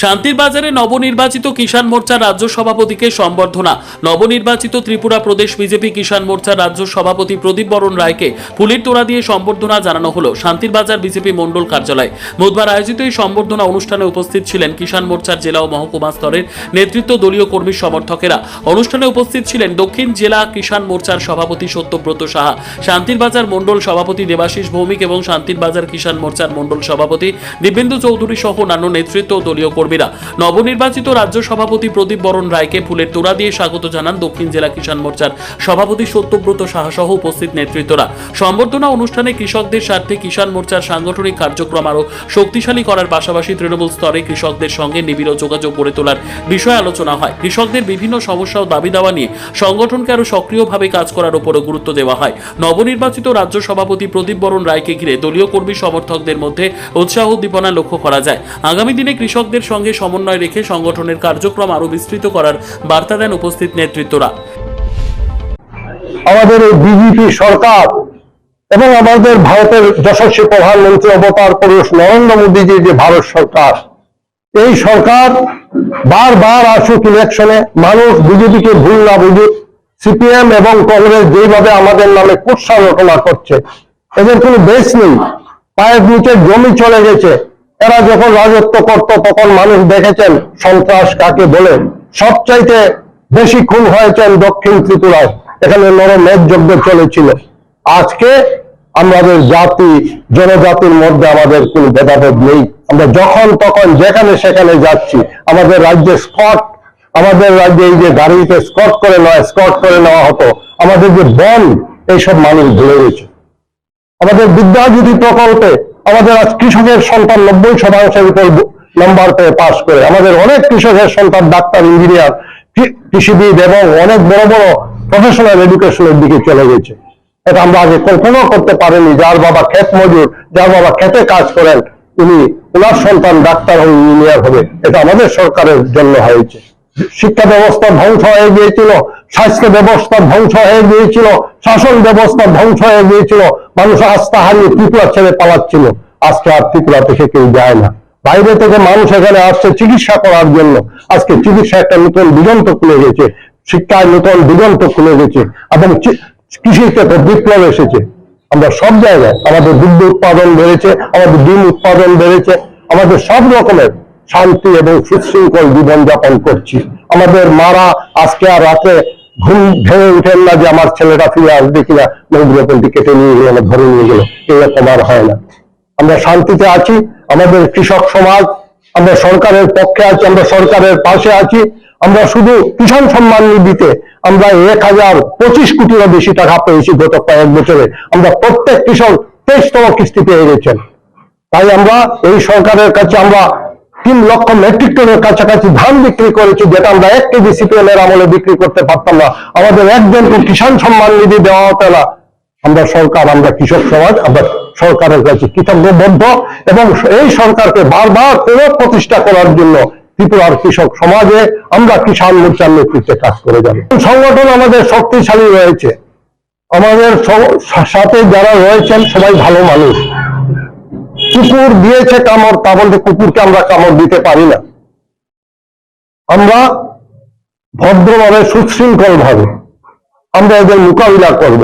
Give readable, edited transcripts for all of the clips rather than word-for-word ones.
শান্তির বাজারে নবনির্বাচিত কিষাণ মোর্চার রাজ্য সভাপতিকে সম্বর্ধনা। নবনির্বাচিত ত্রিপুরা প্রদেশ বিজেপি কিষাণ মোর্চার রাজ্য সভাপতি প্রদীপ বরণ রায়কে ফুলের তোড়া দিয়ে সম্বর্ধনা জানানো হলো শান্তির বাজার বিজেপি মণ্ডল কার্যালয়। বুধবার আয়োজিত এই সম্বর্ধনা অনুষ্ঠানে উপস্থিত ছিলেন কিষাণ মোর্চার জেলা ও মহকুমা স্তরের নেতৃত্ব, দলীয় কর্মী সমর্থকেরা। অনুষ্ঠানে উপস্থিত ছিলেন দক্ষিণ জেলা কিষাণ মোর্চার সভাপতি সত্যব্রত সাহা, শান্তির বাজার মণ্ডল সভাপতি দেবাশিস ভৌমিক এবং শান্তির বাজার কিষাণ মোর্চার মণ্ডল সভাপতি দিব্যেন্দু চৌধুরী সহ অন্যান্য নেতৃত্ব ও দলীয় কর্মীরা। নবনির্বাচিত রাজ্য সভাপতি প্রদীপ বরণ রায়কে ফুলের তোড়া দিয়ে স্বাগত জানান দক্ষিণ জেলা কিষাণ মোর্চার সভাপতি সত্যব্রত সাহা সহ উপস্থিত নেতৃত্বরা। সম্বর্ধনা অনুষ্ঠানে কৃষকদের স্বার্থে কিষাণ মোর্চার সাংগঠনিক কার্যক্রম আরও শক্তিশালী করার পাশাপাশি তৃণমূল স্তরে কৃষকদের সঙ্গে নিবিড় যোগাযোগ গড়ে তোলার বিষয়ে আলোচনা হয়। কৃষকদের বিভিন্ন সমস্যা ও দাবি দাওয়া নিয়ে সংগঠনকে আরও সক্রিয়ভাবে কাজ করার উপরও গুরুত্ব দেওয়া হয়। নবনির্বাচিত রাজ্য সভাপতি প্রদীপ বরণ রায়কে ঘিরে দলীয় কর্মী সমর্থকদের মধ্যে উৎসাহ উদ্দীপনা লক্ষ্য করা যায়। আগামী দিনে কৃষকদের সঙ্গে সমন্বয় রেখে সংগঠনের কার্যক্রম আরও বিস্তৃত করার বার্তা দেন উপস্থিত নেতৃত্বরা। আমাদের এই বিজেপি সরকার এবং আমাদের ভারতের যশস্বী প্রধানমন্ত্রী অবতার পুরুষ নরেন্দ্র মোদীজির যে ভারত সরকার, এই সরকার বারবার আসুক ইলেকশনে, মানুষ বিজেপিকে ভুল না বুঝুক। সিপিএম এবং কংগ্রেস যেভাবে আমাদের নামে কুৎসা রটনা করছে, এদের কোনো বেশ নেই। পায়ের নিচে জমি চলে গেছে। এরা যখন রাজত্ব করত তখন মানুষ দেখেছেন সন্ত্রাস কাকে বলে। সবচাইতে বেশি খুন হয়েছেন দক্ষিণ ত্রিপুরায়, এখানে নরমেধ যজ্ঞ চলেছিল। আজকে আমাদের জাতি জনজাতির মধ্যে আমাদের কোনো ভেদাভেদ নেই। আমরা যখন তখন যেখানে সেখানে যাচ্ছি। আমাদের রাজ্যে স্কট, আমাদের রাজ্যে এই যে গাড়িতে স্কট করে নেওয়া হতো, আমাদের যে বন, এইসব মানুষ ভুলে গেছে। আমাদের বিদ্যাজ্যোতি প্রকল্পে আমাদের আজ কৃষকের সন্তান 90% উপর নাম্বার পেয়ে পাশ করে। আমাদের অনেক কৃষকের সন্তান ডাক্তার, ইঞ্জিনিয়ার, কৃষিবিদ এবং অনেক বড় বড় প্রফেশনাল এডুকেশনের দিকে চলে গেছে। এটা আমরা আগে কল্পনাও করতে পারিনি। যার বাবা ক্ষেত মজুর, যার বাবা খেতে কাজ করেন, ওনার সন্তান ডাক্তার ও ইঞ্জিনিয়ার হবে। এটা আমাদের সরকারের জন্য হয়েছে। শিক্ষা ব্যবস্থা ধ্বংস হয়ে গিয়েছিল, স্বাস্থ্য ব্যবস্থা ধ্বংস হয়ে গিয়েছিল, শাসন ব্যবস্থা ধ্বংস হয়ে গিয়েছিল। মানুষ আস্থা হারিয়ে ত্রিপুরা ছেড়ে পালাচ্ছিল। আজকে আর ত্রিপুরা থেকে কেউ যায় না। বাইরে থেকে মানুষ এখানে আসছে চিকিৎসা করার জন্য। আজকে চিকিৎসা একটা নতুন দিগন্ত খুলে গেছে, শিক্ষায় নতুন দিগন্ত খুলে গেছে এবং কৃষিতে তো বিপ্লব এসেছে। আমরা সব জায়গায় আমাদের দুগ্ধ উৎপাদন বেড়েছে, আমাদের ডিম উৎপাদন বেড়েছে, আমাদের সব রকমের শান্তি এবং সুশৃঙ্খল জীবনযাপন করছি। আমাদের মারা আজকে আর রাতে ঘুম ভেঙে উঠেন না যে আমার ছেলেটা ফিরে আসবে কিনা, নদীরকমটি কেটে নিয়ে গেল, ধরে নিয়ে গেল, এরকম আর হয় না। আমরা শান্তিতে আছি। আমাদের কৃষক সমাজ, আমরা সরকারের পক্ষে আছি, আমরা সরকারের পাশে আছি। আমরা শুধু কিষাণ সম্মান নিধিতে আমরা 1025 কোটিরও বেশি টাকা পেয়েছি গত কয়েক বছরে। আমরা প্রত্যেক কৃষক 23তম কিস্তি পেয়ে গেছেন। তাই আমরা এই সরকারের কাছে আমরা 3 লক্ষ মেট্রিক টনের কাছাকাছি ধান বিক্রি করেছি, যেটা আমরা 1 কেজি সিপিএমের আমলে বিক্রি করতে পারতাম না। আমাদের একজনকে কিষাণ সম্মান নিধি দেওয়া হতো না। আমরা সরকার, আমরা কৃষক সমাজ, আমরা সরকারের কাছে কৃতজ্ঞবদ্ধ এবং এই সরকারকে বারবার পুনঃপ্রতিষ্ঠা করার জন্য ত্রিপুরার কৃষক সমাজে আমরা কিষাণ মোর্চার নেতৃত্বে কাজ করে যাব। সংগঠন আমাদের শক্তিশালী রয়েছে। আমাদের সাথে যারা রয়েছেন সবাই ভালো মানুষ। কুকুর দিয়েছে কামড়, তা বলতে কুকুরকে আমরা কামড় দিতে পারি না। আমরা ভদ্রভাবে সুশৃঙ্খল ভাবে আমরা এদের মোকাবিলা করব।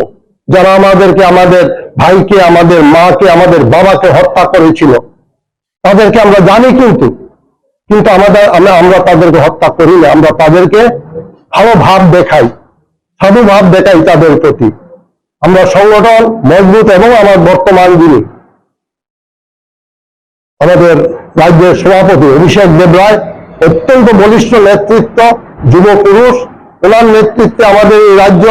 যারা আমাদেরকে, আমাদের ভাইকে, আমাদের মাকে, আমাদের বাবাকে হত্যা করেছিল, তাদেরকে আমরা জানি, কিন্তু আমরা তাদেরকে হত্যা করি না। আমরা তাদেরকে ভালো ভাব দেখাই, সাধু ভাব দেখাই তাদের প্রতি। আমরা সংগঠন মজবুত এবং আমার বর্তমান যিনি আমাদের রাজ্যের সভাপতি অভিষেক দেবরায়, অত্যন্ত বলিষ্ঠ নেতৃত্ব, যুব পুরুষ। ওনার নেতৃত্বে আমাদের এই রাজ্য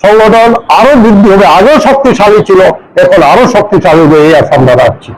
সংগঠন আরো বৃদ্ধি হবে। আগেও শক্তিশালী ছিল, এখন আরো শক্তিশালী হবে, এই আশা আমরা রাখছি।